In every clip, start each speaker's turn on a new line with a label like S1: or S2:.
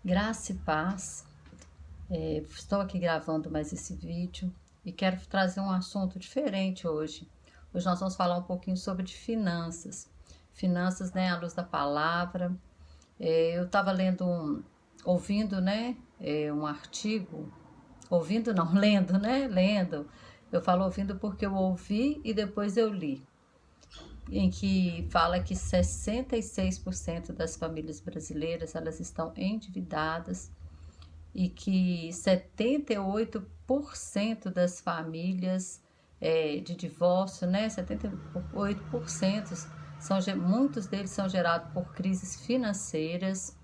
S1: Graça e paz. Estou aqui gravando mais esse vídeo e quero trazer um assunto diferente hoje. Hoje nós vamos falar um pouquinho sobre de finanças. Finanças, né, à luz da palavra. Eu estava ouvindo, né, um artigo. Ouvindo não, lendo, né, lendo. Eu falo ouvindo porque eu ouvi e depois eu li. Em que fala que 66% das famílias brasileiras elas estão endividadas e que 78% das famílias de divórcio, né, 78% muitos deles são gerados por crises financeiras.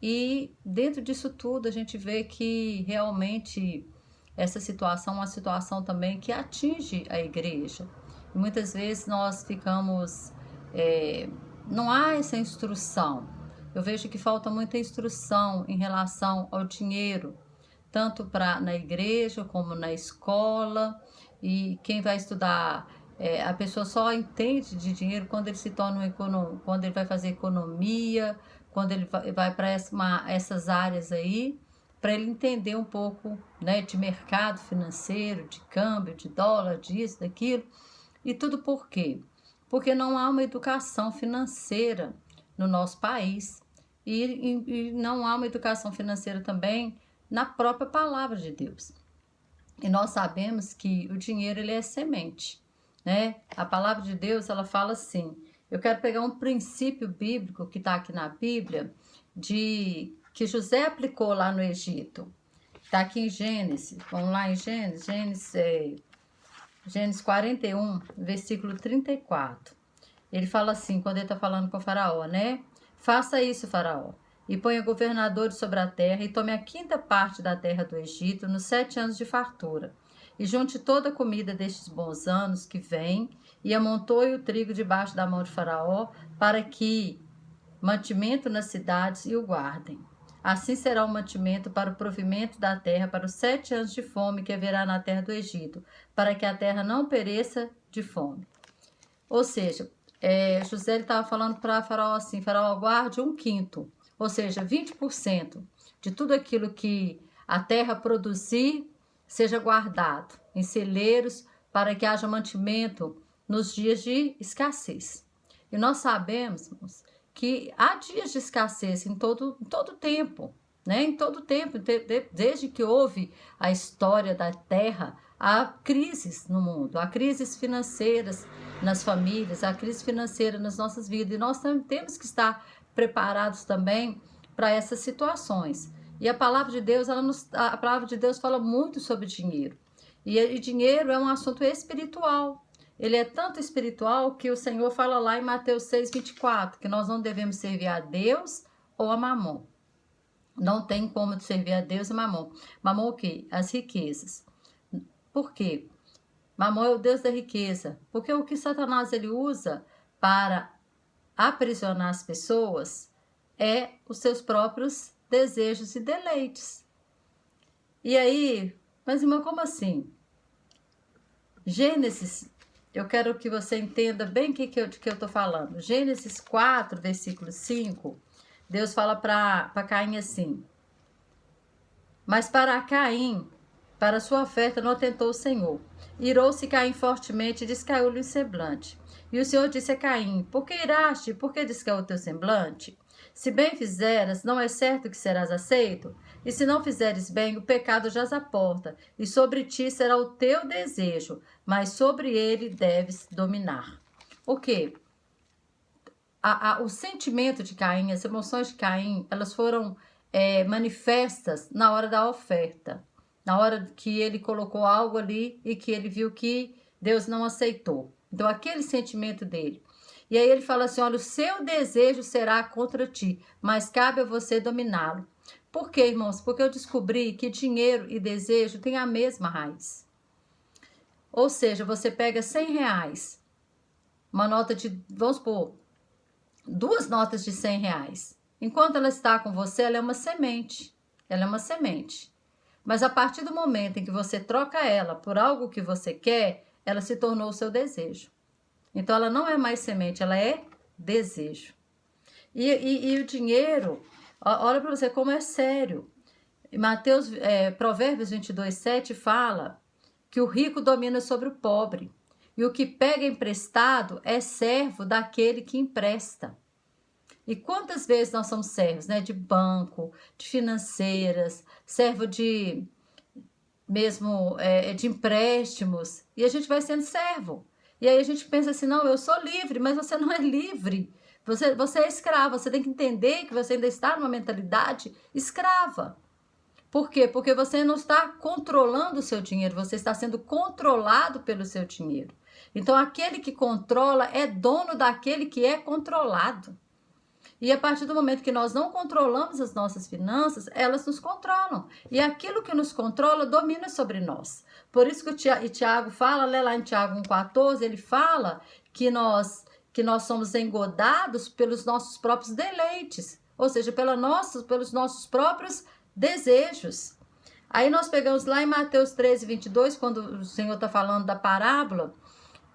S1: E dentro disso tudo a gente vê que realmente essa situação é uma situação também que atinge a igreja. E muitas vezes nós ficamos, é, não há essa instrução. Eu vejo que falta muita instrução em relação ao dinheiro, tanto na igreja como na escola. E quem vai estudar, a pessoa só entende de dinheiro quando ele se torna quando ele vai fazer economia, quando ele vai para essas áreas aí, para ele entender um pouco, né, de mercado financeiro, de câmbio, de dólar, disso, daquilo. E tudo por quê? Porque não há uma educação financeira no nosso país e não há uma educação financeira também na própria palavra de Deus. E nós sabemos que o dinheiro ele é semente, né? A palavra de Deus ela fala assim. Eu quero pegar um princípio bíblico que está aqui na Bíblia de que José aplicou lá no Egito. Está aqui em Gênesis. Vamos lá em Gênesis 41, versículo 34. Ele fala assim, quando ele está falando com o faraó, né? Faça isso, faraó, e ponha governadores sobre a terra, e tome a quinta parte da terra do Egito, nos 7 anos de fartura. E junte toda a comida destes bons anos que vem, e amontoe o trigo debaixo da mão de faraó, para que mantimento nas cidades e o guardem. Assim será o mantimento para o provimento da terra para os 7 anos de fome que haverá na terra do Egito, para que a terra não pereça de fome. Ou seja, José estava falando para Faraó assim, Faraó, guarde um quinto, ou seja, 20% de tudo aquilo que a terra produzir, seja guardado em celeiros para que haja mantimento nos dias de escassez. E nós sabemos, irmãos, que há dias de escassez em todo tempo, né? Em todo tempo, desde que houve a história da terra, há crises no mundo, há crises financeiras nas famílias, há crise financeira nas nossas vidas, e nós temos que estar preparados também para essas situações. E a palavra de Deus, a palavra de Deus fala muito sobre dinheiro. E dinheiro é um assunto espiritual. Ele é tanto espiritual que o Senhor fala lá em Mateus 6:24, que nós não devemos servir a Deus ou a Mamon. Não tem como servir a Deus e Mamon. Mamon o quê? As riquezas. Por quê? Mamon é o Deus da riqueza. Porque o que Satanás ele usa para aprisionar as pessoas é os seus próprios desejos e deleites. E aí, mas irmão, como assim? Gênesis, eu quero que você entenda bem de que eu estou falando. Gênesis 4, versículo 5, Deus fala para Caim assim: mas para Caim, para sua oferta, não atentou o Senhor. Irou-se Caim fortemente e descaiu-lhe o semblante. E o Senhor disse a Caim: por que iraste? Por que descaiu o teu semblante? Se bem fizeras, não é certo que serás aceito? E se não fizeres bem, o pecado jaz à porta, e sobre ti será o teu desejo, mas sobre ele deves dominar. O quê? O sentimento de Caim, as emoções de Caim, elas foram manifestas na hora da oferta. Na hora que ele colocou algo ali e que ele viu que Deus não aceitou. Então, aquele sentimento dele. E aí ele fala assim, olha, o seu desejo será contra ti, mas cabe a você dominá-lo. Por quê, irmãos? Porque eu descobri que dinheiro e desejo têm a mesma raiz. Ou seja, você pega R$ 100, uma nota de, vamos supor, 2 notas de R$ 100. Enquanto ela está com você, ela é uma semente. Ela é uma semente. Mas a partir do momento em que você troca ela por algo que você quer, ela se tornou o seu desejo. Então, ela não é mais semente, ela é desejo. E o dinheiro, Olha para você como é sério. Provérbios 22:7 fala que o rico domina sobre o pobre. E o que pega emprestado é servo daquele que empresta. E quantas vezes nós somos servos, né? De banco, de financeiras, servo de de empréstimos. E a gente vai sendo servo. E aí a gente pensa assim, não, eu sou livre, mas você não é livre. Você é escravo, você tem que entender que você ainda está numa mentalidade escrava. Por quê? Porque você não está controlando o seu dinheiro, você está sendo controlado pelo seu dinheiro. Então, aquele que controla é dono daquele que é controlado. E a partir do momento que nós não controlamos as nossas finanças, elas nos controlam. E aquilo que nos controla domina sobre nós. Por isso que o Tiago fala, lá em Tiago 1,14, ele fala que nós somos engodados pelos nossos próprios deleites. Ou seja, pelos nossos próprios desejos. Aí nós pegamos lá em Mateus 13:22, quando o Senhor está falando da parábola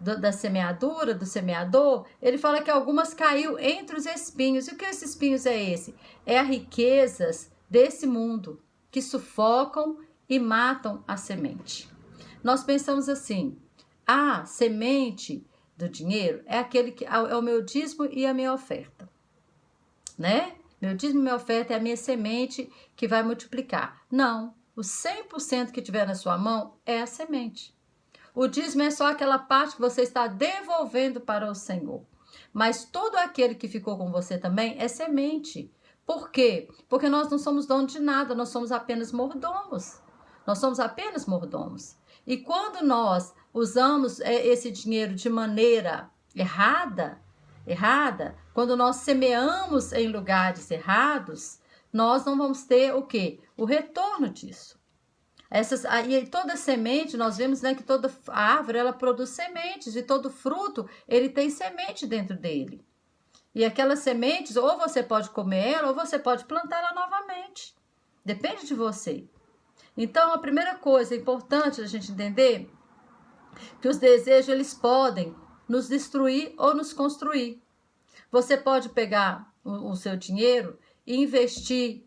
S1: da semeadura, do semeador, ele fala que algumas caiu entre os espinhos. E o que esses espinhos é esse? É as riquezas desse mundo que sufocam e matam a semente. Nós pensamos assim, a semente do dinheiro é aquele que é o meu dízimo e a minha oferta, né? Meu dízimo e minha oferta é a minha semente que vai multiplicar. Não, o 100% que tiver na sua mão é a semente. O dízimo é só aquela parte que você está devolvendo para o Senhor. Mas todo aquele que ficou com você também é semente. Por quê? Porque nós não somos donos de nada, nós somos apenas mordomos. Nós somos apenas mordomos. E quando nós usamos esse dinheiro de maneira errada, quando nós semeamos em lugares errados, nós não vamos ter o quê? O retorno disso. E toda semente, nós vemos, né, que toda árvore ela produz sementes, e todo fruto ele tem semente dentro dele. E aquelas sementes, ou você pode comer ela, ou você pode plantá-la novamente. Depende de você. Então, a primeira coisa importante a gente entender que os desejos eles podem nos destruir ou nos construir. Você pode pegar o seu dinheiro e investir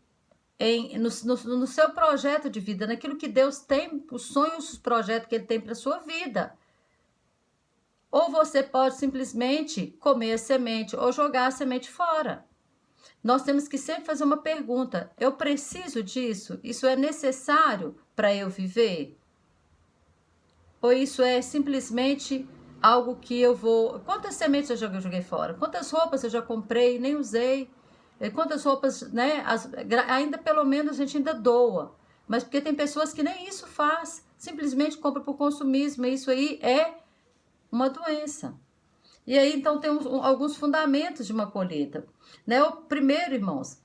S1: no seu projeto de vida, naquilo que Deus tem, os sonhos, os projetos que Ele tem para a sua vida. Ou você pode simplesmente comer a semente ou jogar a semente fora. Nós temos que sempre fazer uma pergunta: eu preciso disso? Isso é necessário para eu viver? Ou isso é simplesmente algo que eu vou... Quantas sementes eu joguei fora? Quantas roupas eu já comprei e nem usei? Quantas roupas, né? Ainda pelo menos a gente ainda doa. Mas porque tem pessoas que nem isso faz. Simplesmente compra por consumismo. E isso aí é uma doença. E aí, então, tem alguns fundamentos de uma colheita. Né? O primeiro, irmãos,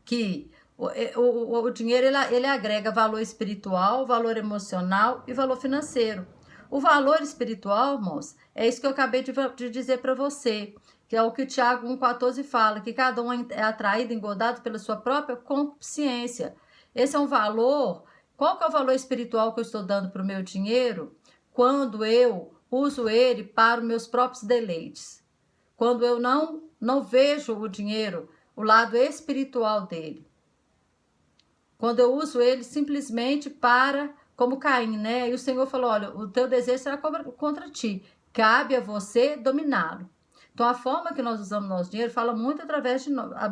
S1: que o dinheiro ele agrega valor espiritual, valor emocional e valor financeiro. O valor espiritual, irmãos, é isso que eu acabei de dizer para você, que é o que o Tiago 1,14 fala, que cada um é atraído, engodado pela sua própria consciência. Esse é um valor. Qual que é o valor espiritual que eu estou dando para o meu dinheiro quando eu uso ele para os meus próprios deleites? Quando eu não vejo o dinheiro, o lado espiritual dele. Quando eu uso ele simplesmente para, como Caim, né? E o Senhor falou, olha, o teu desejo será contra ti. Cabe a você dominá-lo. Então, a forma que nós usamos nosso dinheiro fala muito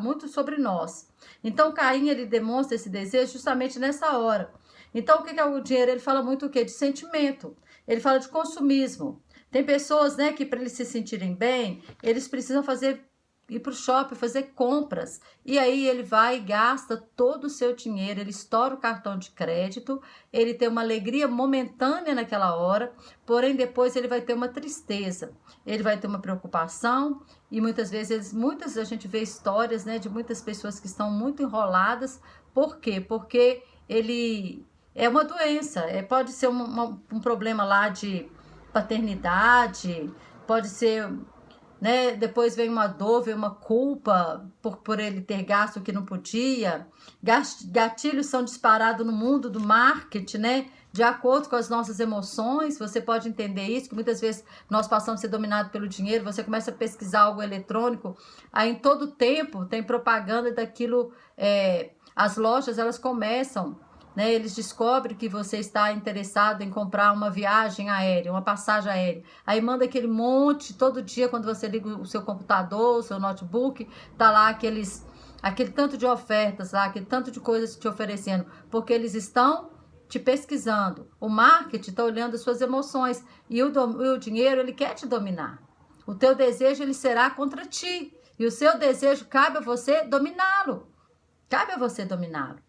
S1: muito sobre nós. Então, Caim, ele demonstra esse desejo justamente nessa hora. Então, o que é o dinheiro? Ele fala muito o quê? De sentimento. Ele fala de consumismo. Tem pessoas, né, que para eles se sentirem bem, eles precisam ir para o shopping, fazer compras. E aí ele vai e gasta todo o seu dinheiro, ele estoura o cartão de crédito, ele tem uma alegria momentânea naquela hora, porém depois ele vai ter uma tristeza, ele vai ter uma preocupação e muitas vezes, a gente vê histórias, né, de muitas pessoas que estão muito enroladas. Por quê? Porque ele é uma doença, pode ser um problema lá de paternidade, pode ser... Né? Depois vem uma dor, vem uma culpa por ele ter gasto o que não podia. Gatilhos são disparados no mundo do marketing, né? de acordo com as nossas emoções. Você pode entender isso, que muitas vezes nós passamos a ser dominados pelo dinheiro. Você começa a pesquisar algo eletrônico, aí em todo tempo tem propaganda daquilo. As lojas, elas começam, né, eles descobrem que você está interessado em comprar uma viagem aérea, uma passagem aérea. Aí manda aquele monte, todo dia quando você liga o seu computador, o seu notebook, tá lá aquele tanto de ofertas, lá, aquele tanto de coisas te oferecendo, porque eles estão te pesquisando. O marketing está olhando as suas emoções e o dinheiro, ele quer te dominar. O teu desejo, ele será contra ti. E o seu desejo, cabe a você dominá-lo. Cabe a você dominá-lo.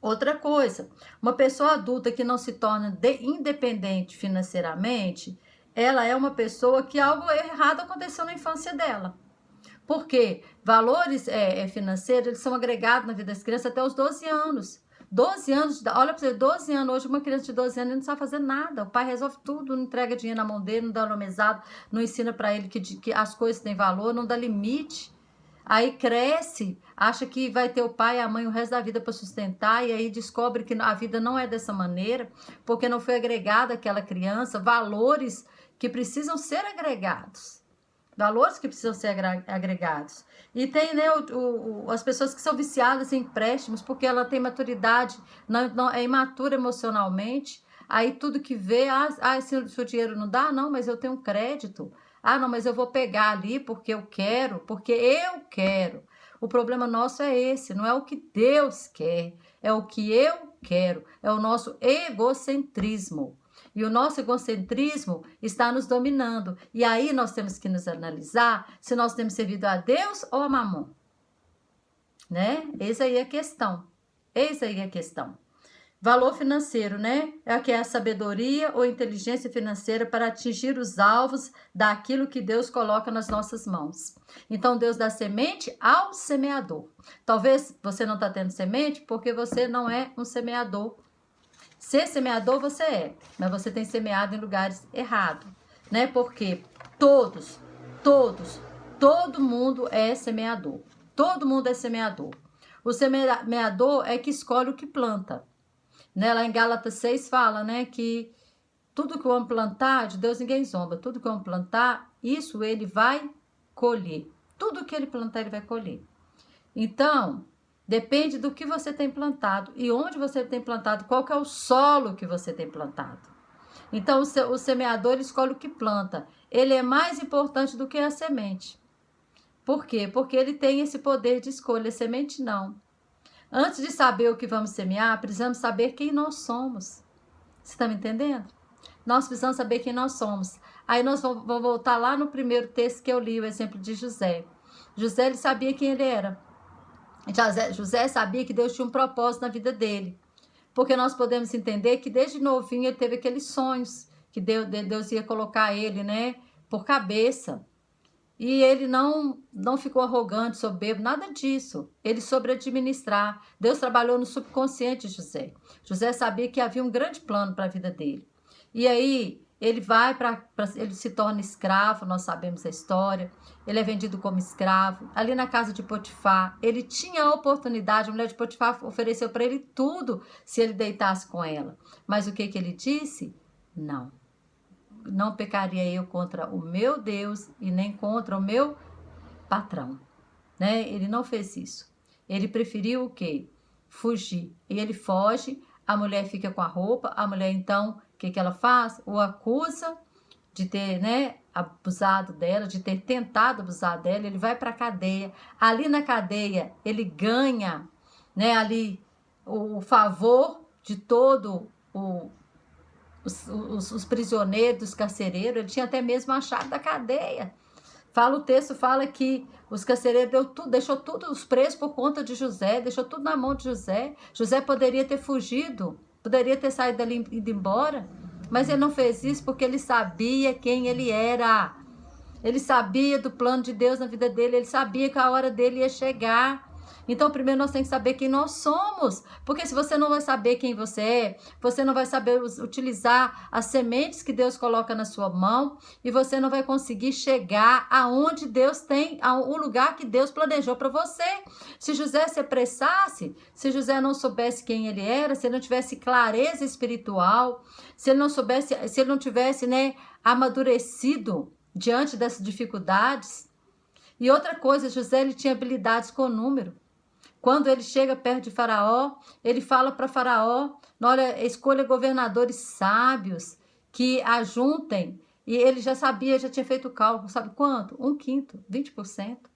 S1: Outra coisa, uma pessoa adulta que não se torna independente financeiramente, ela é uma pessoa que algo errado aconteceu na infância dela. Porque valores financeiros, eles são agregados na vida das crianças até os 12 anos. 12 anos, olha para você, 12 anos, hoje uma criança de 12 anos não sabe fazer nada. O pai resolve tudo, não entrega dinheiro na mão dele, não dá uma mesada, não ensina para ele que as coisas têm valor, não dá limite. Aí cresce, acha que vai ter o pai e a mãe o resto da vida para sustentar, e aí descobre que a vida não é dessa maneira, porque não foi agregada àquela criança valores que precisam ser agregados. Valores que precisam ser agregados. E tem, né, as pessoas que são viciadas em empréstimos, porque ela tem maturidade, não é imatura emocionalmente, aí tudo que vê, se o dinheiro não dá, não, mas eu tenho um crédito. Não, mas eu vou pegar ali porque eu quero, O problema nosso é esse, não é o que Deus quer, é o que eu quero, é o nosso egocentrismo. E o nosso egocentrismo está nos dominando. E aí nós temos que nos analisar se nós temos servido a Deus ou a Mamon. Né? Eis aí a questão. Valor financeiro, né? É que é a sabedoria ou inteligência financeira para atingir os alvos daquilo que Deus coloca nas nossas mãos. Então, Deus dá semente ao semeador. Talvez você não está tendo semente porque você não é um semeador. Ser semeador você é, mas você tem semeado em lugares errados, né? Porque todo mundo é semeador. Todo mundo é semeador. O semeador é que escolhe o que planta. Né? Lá em Gálatas 6 fala, né, que tudo que o homem plantar, de Deus ninguém zomba. Tudo que o homem plantar, isso ele vai colher. Tudo que ele plantar, ele vai colher. Então, depende do que você tem plantado e onde você tem plantado, qual que é o solo que você tem plantado. Então, o semeador escolhe o que planta. Ele é mais importante do que a semente. Por quê? Porque ele tem esse poder de escolha, a semente não. Antes de saber o que vamos semear, precisamos saber quem nós somos. Você está me entendendo? Nós precisamos saber quem nós somos. Aí nós vamos voltar lá no primeiro texto que eu li, o exemplo de José. José, ele sabia quem ele era. José sabia que Deus tinha um propósito na vida dele. Porque nós podemos entender que desde novinho ele teve aqueles sonhos que Deus ia colocar ele, né, por cabeça. E ele não ficou arrogante, soberbo, nada disso. Ele soube administrar. Deus trabalhou no subconsciente de José. José sabia que havia um grande plano para a vida dele. E aí ele ele se torna escravo, nós sabemos a história. Ele é vendido como escravo. Ali na casa de Potifar, ele tinha a oportunidade, a mulher de Potifar ofereceu para ele tudo se ele deitasse com ela. Mas o que ele disse? Não pecaria eu contra o meu Deus e nem contra o meu patrão, né? Ele não fez isso. Ele preferiu o quê? Fugir. E ele foge, a mulher fica com a roupa, a mulher então, o que ela faz? O acusa de ter, né, abusado dela, de ter tentado abusar dela, ele vai para a cadeia. Ali na cadeia, ele ganha, né, ali o favor de todo os prisioneiros, os carcereiros. Ele tinha até mesmo a chave da cadeia. O texto fala que os carcereiros deixou tudo os presos por conta de José, deixou tudo na mão de José. José poderia ter fugido, poderia ter saído dali e ido embora, mas ele não fez isso porque ele sabia quem ele era. Ele sabia do plano de Deus na vida dele, ele sabia que a hora dele ia chegar. Então, primeiro nós temos que saber quem nós somos, porque se você não vai saber quem você é, você não vai saber utilizar as sementes que Deus coloca na sua mão e você não vai conseguir chegar aonde Deus tem, o lugar que Deus planejou para você. Se José se apressasse, se José não soubesse quem ele era, se ele não tivesse clareza espiritual, se ele não soubesse, se ele não tivesse, né, amadurecido diante das dificuldades. E outra coisa, José ele tinha habilidades com número. Quando ele chega perto de Faraó, ele fala para Faraó, olha, escolha governadores sábios que ajuntem. E ele já sabia, já tinha feito o cálculo, sabe quanto? 1/5, 20%.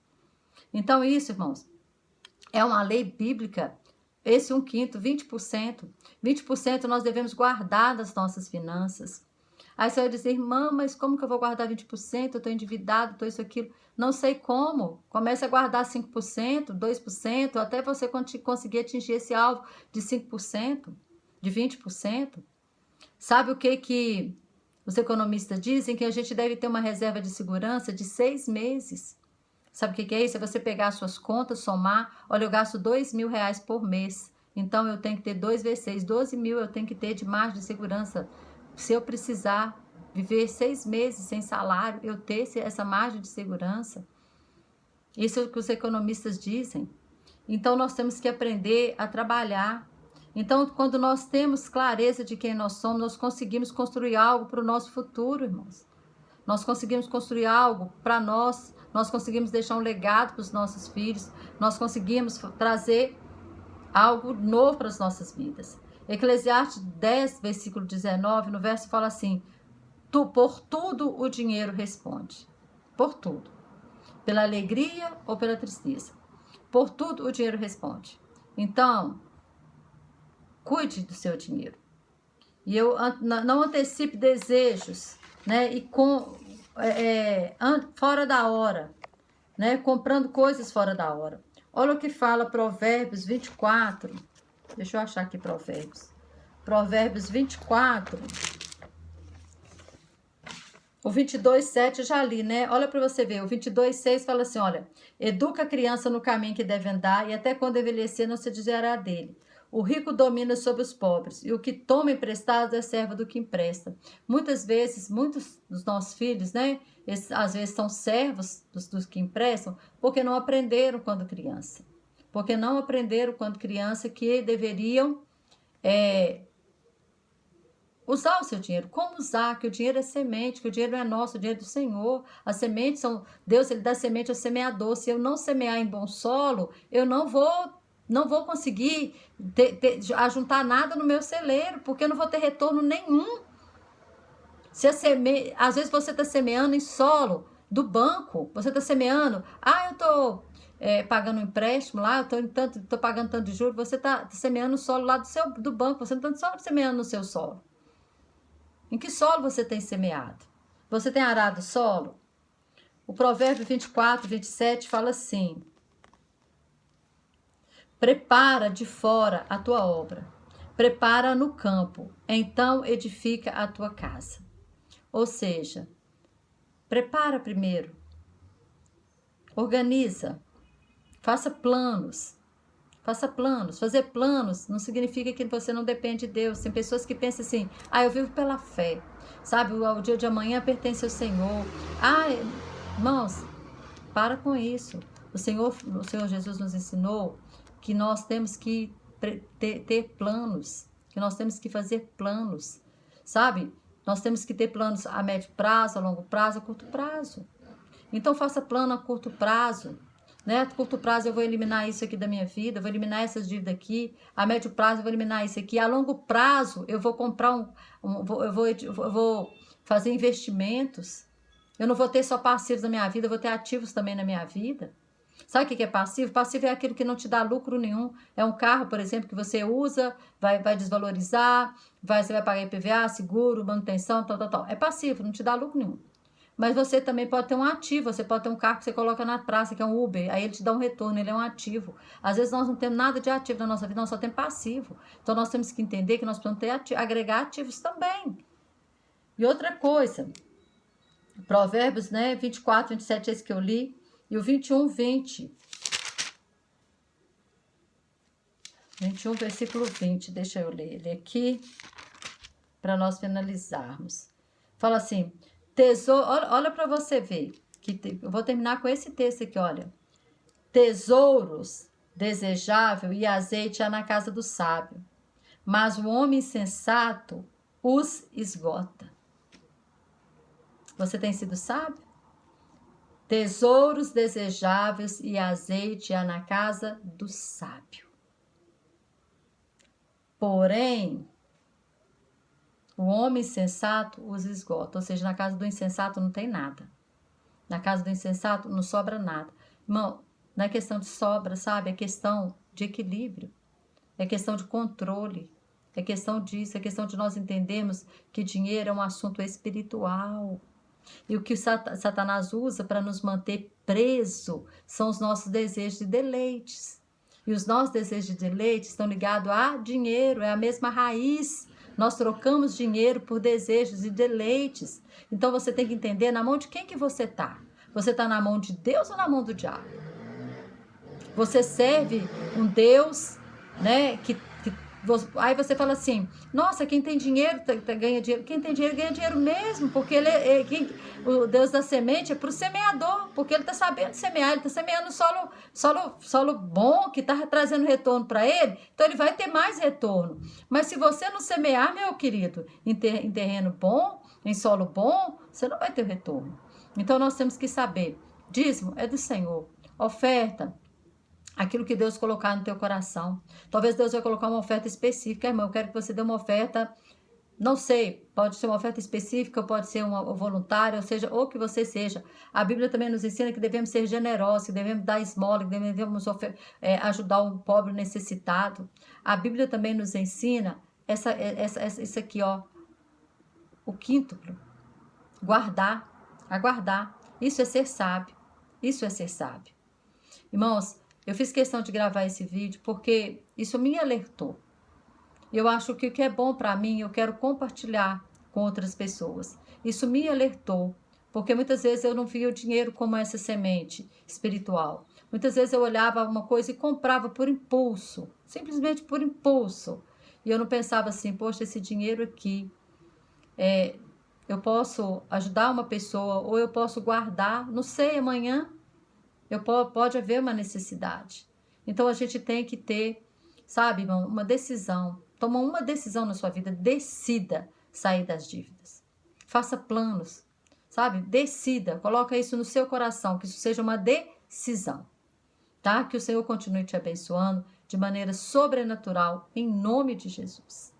S1: Então isso, irmãos, é uma lei bíblica. Esse 1/5, 20%. 20% nós devemos guardar das nossas finanças. Aí você vai dizer, irmã, mas como que eu vou guardar 20%? Eu estou endividado, estou isso, aquilo. Não sei como. Comece a guardar 5%, 2%, até você conseguir atingir esse alvo de 5%, de 20%. Sabe o que os economistas dizem? Que a gente deve ter uma reserva de segurança de 6 meses. Sabe o que é isso? É você pegar as suas contas, somar. Olha, eu gasto R$2.000 por mês. Então, eu tenho que ter 2 vezes 6, 12 mil eu tenho que ter de margem de segurança. Se eu precisar viver 6 meses sem salário, eu ter essa margem de segurança. Isso é o que os economistas dizem. Então, nós temos que aprender a trabalhar. Então, quando nós temos clareza de quem nós somos, nós conseguimos construir algo para o nosso futuro, irmãos. Nós conseguimos construir algo para nós, nós conseguimos deixar um legado para os nossos filhos, nós conseguimos trazer algo novo para as nossas vidas. Eclesiastes 10, versículo 19, no verso fala assim, por tudo o dinheiro responde. Por tudo. Pela alegria ou pela tristeza. Por tudo o dinheiro responde. Então, cuide do seu dinheiro. E eu não antecipe desejos, né? E fora da hora, né? Comprando coisas fora da hora. Olha o que fala Provérbios 24. Deixa eu achar aqui Provérbios. Provérbios 24. O 22:7 eu já li, né? Olha para você ver. O 22:6 fala assim, olha. Educa a criança no caminho que deve andar e até quando envelhecer não se desviará dele. O rico domina sobre os pobres e o que toma emprestado é servo do que empresta. Muitas vezes, muitos dos nossos filhos, né? Às vezes são servos dos que emprestam porque não aprenderam quando criança. Porque não aprenderam quando criança que deveriam usar o seu dinheiro. Como usar? Que o dinheiro é semente, que o dinheiro não é nosso, o dinheiro é do Senhor. As sementes são... Deus, ele dá semente ao semeador. Se eu não semear em bom solo, eu não vou conseguir ajuntar nada no meu celeiro, porque eu não vou ter retorno nenhum. Às vezes você está semeando em solo do banco, você está semeando, eu estou pagando um empréstimo lá, eu estou pagando tanto de juros, você está semeando o solo lá do banco, você não está só semeando no seu solo. Em que solo você tem semeado? Você tem arado solo? O Provérbio 24, 27 fala assim, prepara de fora a tua obra, prepara no campo, então edifica a tua casa. Ou seja, prepara primeiro, organiza, faça planos. Fazer planos não significa que você não depende de Deus. Tem pessoas que pensam assim, eu vivo pela fé, sabe, o dia de amanhã pertence ao Senhor. Irmãos, para com isso. O Senhor Jesus nos ensinou que nós temos que ter planos, que nós temos que fazer planos, sabe? Nós temos que ter planos a médio prazo, a longo prazo, a curto prazo. Então, faça plano a curto prazo, né? A curto prazo eu vou eliminar isso aqui da minha vida, eu vou eliminar essas dívidas aqui, a médio prazo eu vou eliminar isso aqui, a longo prazo eu vou comprar eu vou fazer investimentos, eu não vou ter só passivos na minha vida, eu vou ter ativos também na minha vida. Sabe o que é passivo? Passivo é aquilo que não te dá lucro nenhum. É um carro, por exemplo, que você usa, vai desvalorizar, você vai pagar IPVA, seguro, manutenção, tal. É passivo, não te dá lucro nenhum. Mas você também pode ter um ativo, você pode ter um carro que você coloca na praça, que é um Uber, aí ele te dá um retorno, ele é um ativo. Às vezes nós não temos nada de ativo na nossa vida, nós só temos passivo. Então nós temos que entender que nós precisamos agregar ativos também. E outra coisa, Provérbios, né, 24, 27, esse que eu li, e o 21, 20. 21, versículo 20. Deixa eu ler ele aqui, para nós finalizarmos. Fala assim, tesouro, olha para você ver, eu vou terminar com esse texto aqui, olha. Tesouros desejável e azeite há na casa do sábio, mas o homem insensato os esgota. Você tem sido sábio? Tesouros desejáveis e azeite há na casa do sábio. Porém, o homem insensato os esgota. Ou seja, na casa do insensato não tem nada. Na casa do insensato não sobra nada. Irmão, não é questão de sobra, sabe? É questão de equilíbrio. É questão de controle. É questão disso. É questão de nós entendermos que dinheiro é um assunto espiritual. E o que o Satanás usa para nos manter preso são os nossos desejos de deleites. E os nossos desejos de deleites estão ligados a dinheiro, é a mesma raiz. Nós trocamos dinheiro por desejos e deleites. Então você tem que entender na mão de quem que você está. Você está na mão de Deus ou na mão do diabo? Você serve um Deus, né, aí você fala assim, nossa, quem tem dinheiro ganha dinheiro. Quem tem dinheiro ganha dinheiro mesmo, porque o Deus da semente é para o semeador, porque ele está sabendo semear, ele está semeando solo bom, que está trazendo retorno para ele, então ele vai ter mais retorno. Mas se você não semear, meu querido, em terreno bom, em solo bom, você não vai ter retorno. Então nós temos que saber, dízimo é do Senhor, oferta, aquilo que Deus colocar no teu coração. Talvez Deus vai colocar uma oferta específica. Irmão, eu quero que você dê uma oferta, não sei, pode ser uma oferta específica, pode ser uma voluntária, ou seja, ou que você seja. A Bíblia também nos ensina que devemos ser generosos, que devemos dar esmola, que devemos ajudar o pobre necessitado. A Bíblia também nos ensina isso aqui, ó, o quíntuplo. Aguardar. Isso é ser sábio. Isso é ser sábio. Irmãos, eu fiz questão de gravar esse vídeo porque isso me alertou. Eu acho que o que é bom para mim, eu quero compartilhar com outras pessoas. Isso me alertou, porque muitas vezes eu não via o dinheiro como essa semente espiritual. Muitas vezes eu olhava uma coisa e comprava por impulso, simplesmente por impulso. E eu não pensava assim, poxa, esse dinheiro aqui, eu posso ajudar uma pessoa ou eu posso guardar, não sei, amanhã. Pode haver uma necessidade. Então, a gente tem que ter, sabe, irmão, uma decisão. Toma uma decisão na sua vida. Decida sair das dívidas. Faça planos, sabe? Decida. Coloca isso no seu coração, que isso seja uma decisão. Tá? Que o Senhor continue te abençoando de maneira sobrenatural, em nome de Jesus.